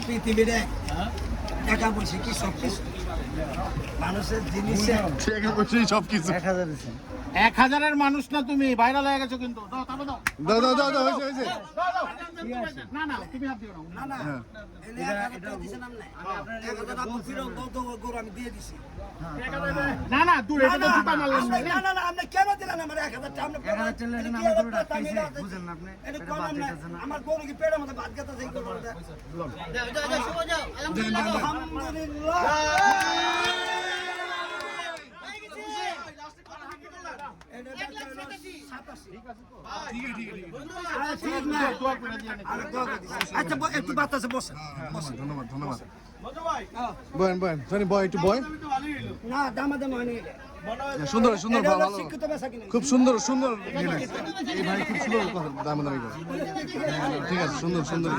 পৃথিবীতে টাকা পয়সা কি সব কিছু মানুষের জিনিসে টাকা পয়সাই সবকিছু। 1000-এর মানুষ না তুমি, ভাইরাল হয়ে গেছো কিন্তু। দাও তারপর দাও। দাও দাও দাও দাও, হয়েছে হয়েছে। না না তুমি হাত দিও না। না না এটা দিছেন আপনি আপনার 1000 আপনি ফিরো কত গরু আমি দিয়ে দিছি না না দূর এটা তো জুতা মারলেন না। না না না আপনি কেন দিলেন আমার 1000 টা আপনি 1000 চলে গেছে আমার গরুটা খাইছে বুঝেন না আপনি এটা এটা কোন বাদ আপনি দিতেছেন না আমার গরু কি পেটের মধ্যে ভাত খেতে সেই গরু আলহামদুলিল্লাহ আচ্ছা একটু বাতাসে বসেন ধন্যবাদ ধন্যবাদ। বয়েন বয়েন সনি বয় একটু বয়। না দামাদাম হয়নি সুন্দর সুন্দর এটা হলো ভালো, শিক্ষিত বেচা কিনা খুব সুন্দর সুন্দর নিলেন। এই ভাই খুব সুন্দর দাম দামি করে। ঠিক আছে সুন্দর সুন্দর।